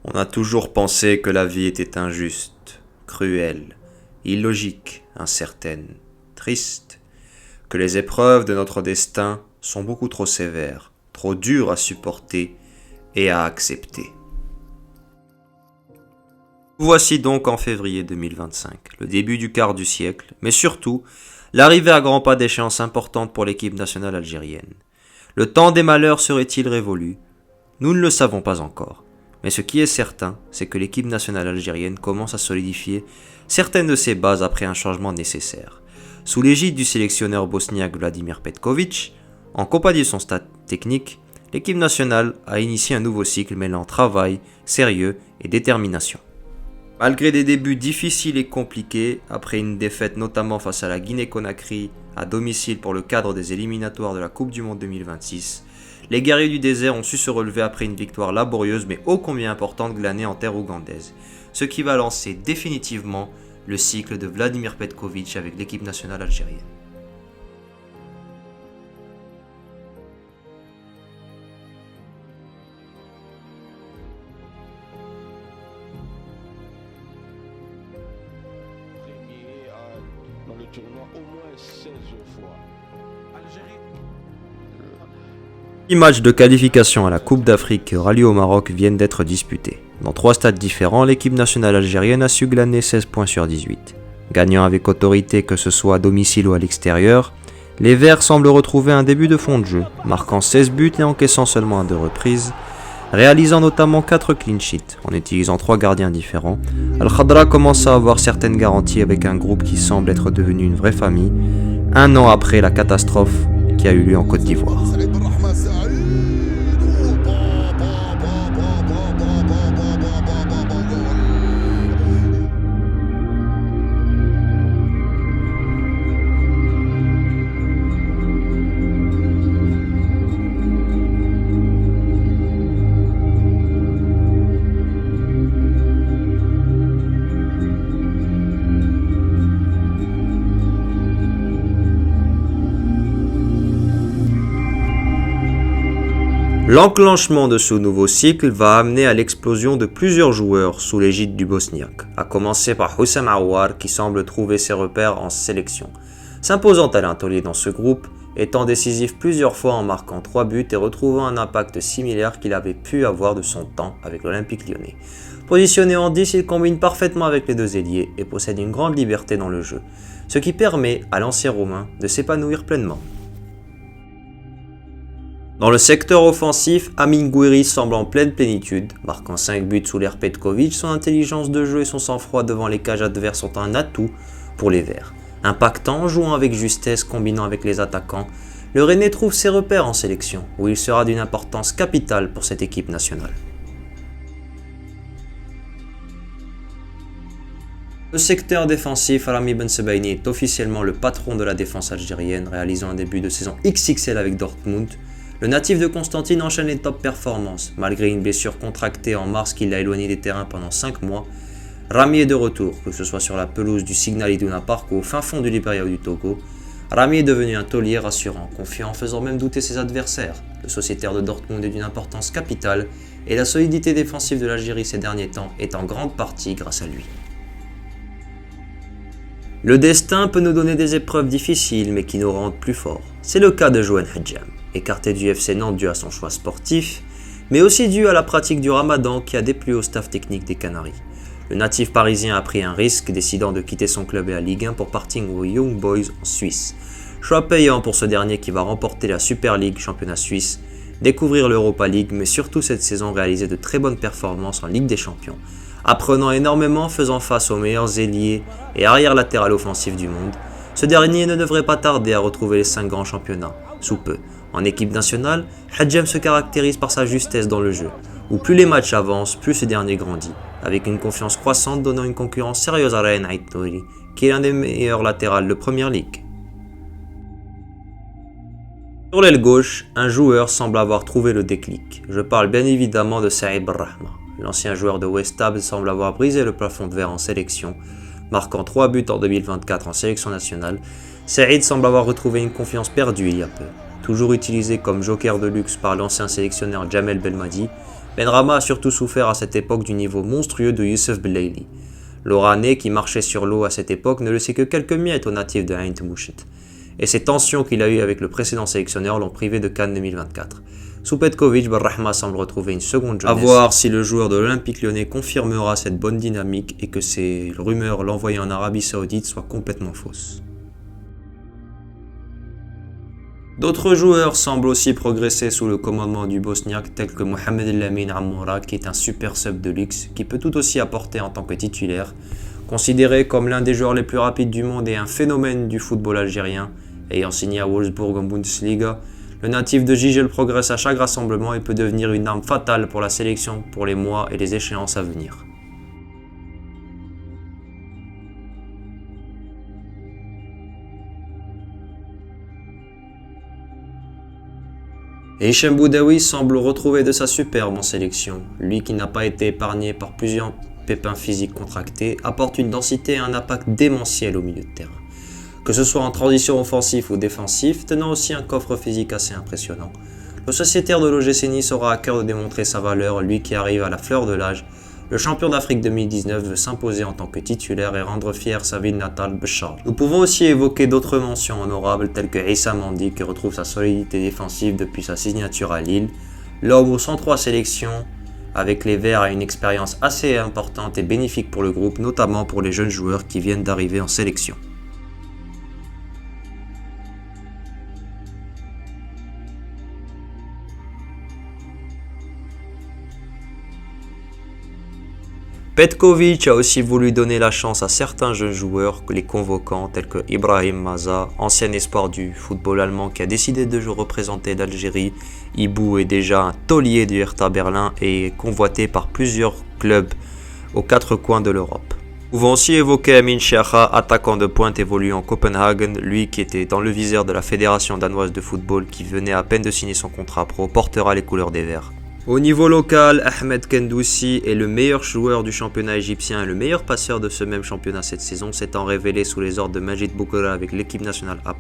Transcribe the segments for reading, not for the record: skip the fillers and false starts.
On a toujours pensé que la vie était injuste, cruelle, illogique, incertaine, triste, que les épreuves de notre destin sont beaucoup trop sévères, trop dures à supporter et à accepter. Voici donc en février 2025, le début du quart du siècle, mais surtout l'arrivée à grands pas d'échéances importantes pour l'équipe nationale algérienne. Le temps des malheurs serait-il révolu? Nous ne le savons pas encore. Mais ce qui est certain, c'est que l'équipe nationale algérienne commence à solidifier certaines de ses bases après un changement nécessaire. Sous l'égide du sélectionneur bosniaque Vladimir Petković, en compagnie de son staff technique, l'équipe nationale a initié un nouveau cycle mêlant travail, sérieux et détermination. Malgré des débuts difficiles et compliqués, après une défaite notamment face à la Guinée-Conakry à domicile pour le cadre des éliminatoires de la Coupe du Monde 2026, les guerriers du désert ont su se relever après une victoire laborieuse mais ô combien importante glanée en terre ougandaise, ce qui va lancer définitivement le cycle de Vladimir Petković avec l'équipe nationale algérienne. Dans le tournoi au moins 16 fois. Les matchs de qualification à la Coupe d'Afrique qui aura lieu au Maroc viennent d'être disputés. Dans 3 stades différents, l'équipe nationale algérienne a su glaner 16 points sur 18. Gagnant avec autorité que ce soit à domicile ou à l'extérieur, les Verts semblent retrouver un début de fond de jeu, marquant 16 buts et encaissant seulement à 2 reprises, réalisant notamment 4 clean sheets en utilisant 3 gardiens différents. Al-Khadra commence à avoir certaines garanties avec un groupe qui semble être devenu une vraie famille, un an après la catastrophe qui a eu lieu en Côte d'Ivoire. L'enclenchement de ce nouveau cycle va amener à l'explosion de plusieurs joueurs sous l'égide du Bosniaque, à commencer par Houssam Aouar qui semble trouver ses repères en sélection, s'imposant à l'intolé dans ce groupe, étant décisif plusieurs fois en marquant 3 buts et retrouvant un impact similaire qu'il avait pu avoir de son temps avec l'Olympique Lyonnais. Positionné en 10, il combine parfaitement avec les deux ailiers et possède une grande liberté dans le jeu, ce qui permet à l'ancien Roumain de s'épanouir pleinement. Dans le secteur offensif, Amin Gouiri semble en pleine plénitude, marquant 5 buts sous l'ère Petković. Son intelligence de jeu et son sang-froid devant les cages adverses sont un atout pour les Verts. Impactant, jouant avec justesse, combinant avec les attaquants, le Rennais trouve ses repères en sélection, où il sera d'une importance capitale pour cette équipe nationale. Le secteur défensif, Rami Bensebaini est officiellement le patron de la défense algérienne, réalisant un début de saison XXL avec Dortmund. Le natif de Constantine enchaîne les top performances. Malgré une blessure contractée en mars qui l'a éloigné des terrains pendant 5 mois, Rami est de retour, que ce soit sur la pelouse du Signal Iduna Park ou au fin fond du Liberia ou du Togo. Rami est devenu un taulier rassurant, confiant, faisant même douter ses adversaires. Le sociétaire de Dortmund est d'une importance capitale et la solidité défensive de l'Algérie ces derniers temps est en grande partie grâce à lui. Le destin peut nous donner des épreuves difficiles mais qui nous rendent plus forts. C'est le cas de Johan Hadjam, écarté du FC Nantes dû à son choix sportif, mais aussi dû à la pratique du ramadan qui a déplu au staff technique des Canaries. Le natif parisien a pris un risque, décidant de quitter son club et la Ligue 1 pour partir aux Young Boys en Suisse. Choix payant pour ce dernier qui va remporter la Super League, championnat suisse, découvrir l'Europa League, mais surtout cette saison réaliser de très bonnes performances en Ligue des Champions, apprenant énormément, faisant face aux meilleurs ailiers et arrière latéral offensifs du monde. Ce dernier ne devrait pas tarder à retrouver les 5 grands championnats, sous peu. En équipe nationale, Hadjem se caractérise par sa justesse dans le jeu, où plus les matchs avancent, plus ce dernier grandit, avec une confiance croissante donnant une concurrence sérieuse à Ryan Aïtouri, qui est l'un des meilleurs latérales de Première Ligue. Sur l'aile gauche, un joueur semble avoir trouvé le déclic. Je parle bien évidemment de Saïd Brahma. L'ancien joueur de West Ham semble avoir brisé le plafond de verre en sélection, marquant 3 buts en 2024 en sélection nationale. Saïd semble avoir retrouvé une confiance perdue il y a peu. Toujours utilisé comme joker de luxe par l'ancien sélectionneur Jamel Belmadi, Benrahma a surtout souffert à cette époque du niveau monstrueux de Youssef Belaili. L'Oranais, qui marchait sur l'eau à cette époque, ne le sait que quelques miettes au natif de Ain Mouchit. Et ces tensions qu'il a eues avec le précédent sélectionneur l'ont privé de Cannes 2024. Sous Petkovic, Benrahma semble retrouver une seconde jeunesse. À voir si le joueur de l'Olympique Lyonnais confirmera cette bonne dynamique et que ces rumeurs l'envoyer en Arabie Saoudite soient complètement fausses. D'autres joueurs semblent aussi progresser sous le commandement du Bosniaque, tels que Mohamed El-Amin Amoura, qui est un super sub de luxe, qui peut tout aussi apporter en tant que titulaire. Considéré comme l'un des joueurs les plus rapides du monde et un phénomène du football algérien, ayant signé à Wolfsburg en Bundesliga, le natif de Gigel progresse à chaque rassemblement et peut devenir une arme fatale pour la sélection pour les mois et les échéances à venir. Et Hichem Boudaoui semble retrouver de sa superbe en sélection. Lui qui n'a pas été épargné par plusieurs pépins physiques contractés, apporte une densité et un impact démentiel au milieu de terrain. Que ce soit en transition offensif ou défensif, tenant aussi un coffre physique assez impressionnant. Le sociétaire de l'OGC Nice aura à cœur de démontrer sa valeur, lui qui arrive à la fleur de l'âge. Le champion d'Afrique 2019 veut s'imposer en tant que titulaire et rendre fier sa ville natale, Béchar. Nous pouvons aussi évoquer d'autres mentions honorables telles que Issa Mandi qui retrouve sa solidité défensive depuis sa signature à Lille. L'homme aux 103 sélections avec les Verts a une expérience assez importante et bénéfique pour le groupe, notamment pour les jeunes joueurs qui viennent d'arriver en sélection. Petkovic a aussi voulu donner la chance à certains jeunes joueurs, les convoquant, tels que Ibrahim Maza, ancien espoir du football allemand qui a décidé de représenter l'Algérie. Ibou est déjà un taulier du Hertha Berlin et est convoité par plusieurs clubs aux quatre coins de l'Europe. Nous pouvons aussi évoquer Amin Chiacha, attaquant de pointe évoluant en Copenhagen, lui qui était dans le viseur de la Fédération danoise de football qui venait à peine de signer son contrat pro, portera les couleurs des Verts. Au niveau local, Ahmed Kendoussi est le meilleur joueur du championnat égyptien et le meilleur passeur de ce même championnat cette saison, s'étant révélé sous les ordres de Majid Boukoura avec l'équipe nationale A'.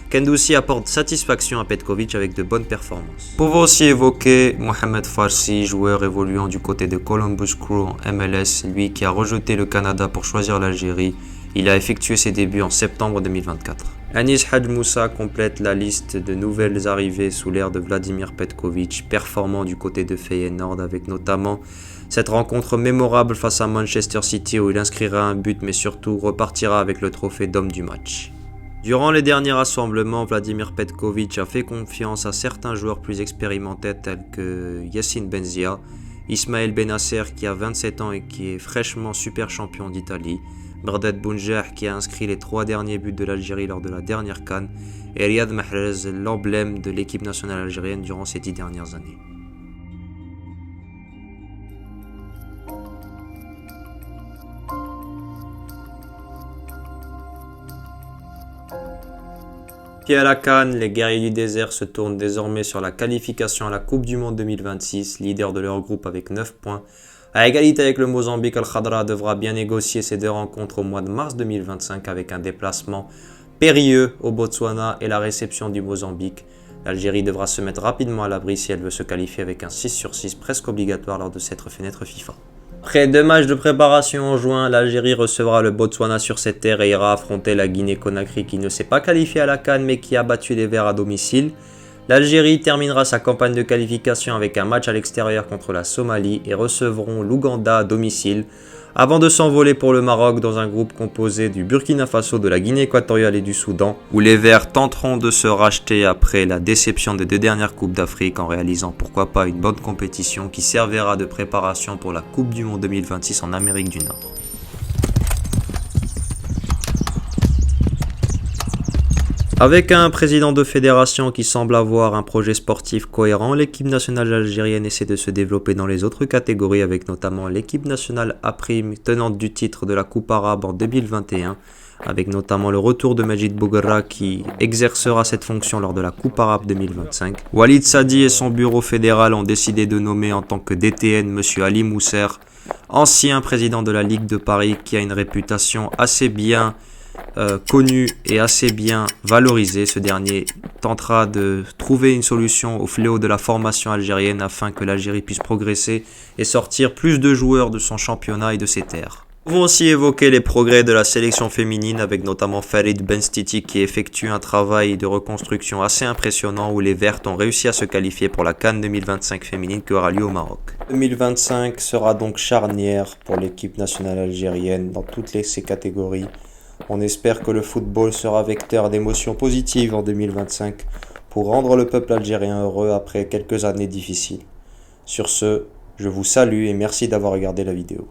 Kendoussi apporte satisfaction à Petkovic avec de bonnes performances. Nous pouvons aussi évoquer Mohamed Farsi, joueur évoluant du côté de Columbus Crew en MLS, lui qui a rejeté le Canada pour choisir l'Algérie. Il a effectué ses débuts en septembre 2024. Anis Hadj Moussa complète la liste de nouvelles arrivées sous l'ère de Vladimir Petkovic, performant du côté de Feyenoord avec notamment cette rencontre mémorable face à Manchester City où il inscrira un but mais surtout repartira avec le trophée d'homme du match. Durant les derniers rassemblements, Vladimir Petkovic a fait confiance à certains joueurs plus expérimentés tels que Yassine Benzia, Ismaël Benasser qui a 27 ans et qui est fraîchement super champion d'Italie, Bardad Bounjah qui a inscrit les 3 derniers buts de l'Algérie lors de la dernière CAN et Riyad Mahrez, l'emblème de l'équipe nationale algérienne durant ces 10 dernières années. Pied à la CAN, les guerriers du désert se tournent désormais sur la qualification à la Coupe du Monde 2026, leader de leur groupe avec 9 points. À égalité avec le Mozambique, Al-Khadra devra bien négocier ces 2 rencontres au mois de mars 2025 avec un déplacement périlleux au Botswana et la réception du Mozambique. L'Algérie devra se mettre rapidement à l'abri si elle veut se qualifier avec un 6/6 presque obligatoire lors de cette fenêtre FIFA. Après 2 matchs de préparation en juin, l'Algérie recevra le Botswana sur cette terre et ira affronter la Guinée-Conakry qui ne s'est pas qualifiée à la CAN mais qui a battu les Verts à domicile. L'Algérie terminera sa campagne de qualification avec un match à l'extérieur contre la Somalie et recevront l'Ouganda à domicile avant de s'envoler pour le Maroc dans un groupe composé du Burkina Faso, de la Guinée équatoriale et du Soudan, où les Verts tenteront de se racheter après la déception des 2 dernières Coupes d'Afrique en réalisant pourquoi pas une bonne compétition qui servira de préparation pour la Coupe du Monde 2026 en Amérique du Nord. Avec un président de fédération qui semble avoir un projet sportif cohérent, l'équipe nationale algérienne essaie de se développer dans les autres catégories avec notamment l'équipe nationale A', tenante du titre de la Coupe arabe en 2021, avec notamment le retour de Majid Boukoura qui exercera cette fonction lors de la Coupe arabe 2025. Walid Sadi et son bureau fédéral ont décidé de nommer en tant que DTN M. Ali Mousser, ancien président de la Ligue de Paris qui a une réputation assez bien connu et assez bien valorisé. Ce dernier tentera de trouver une solution au fléau de la formation algérienne afin que l'Algérie puisse progresser et sortir plus de joueurs de son championnat et de ses terres. Nous pouvons aussi évoquer les progrès de la sélection féminine avec notamment Farid Benstiti qui effectue un travail de reconstruction assez impressionnant où les Vertes ont réussi à se qualifier pour la CAN 2025 féminine qui aura lieu au Maroc. 2025 sera donc charnière pour l'équipe nationale algérienne dans toutes ses catégories. On espère que le football sera vecteur d'émotions positives en 2025 pour rendre le peuple algérien heureux après quelques années difficiles. Sur ce, je vous salue et merci d'avoir regardé la vidéo.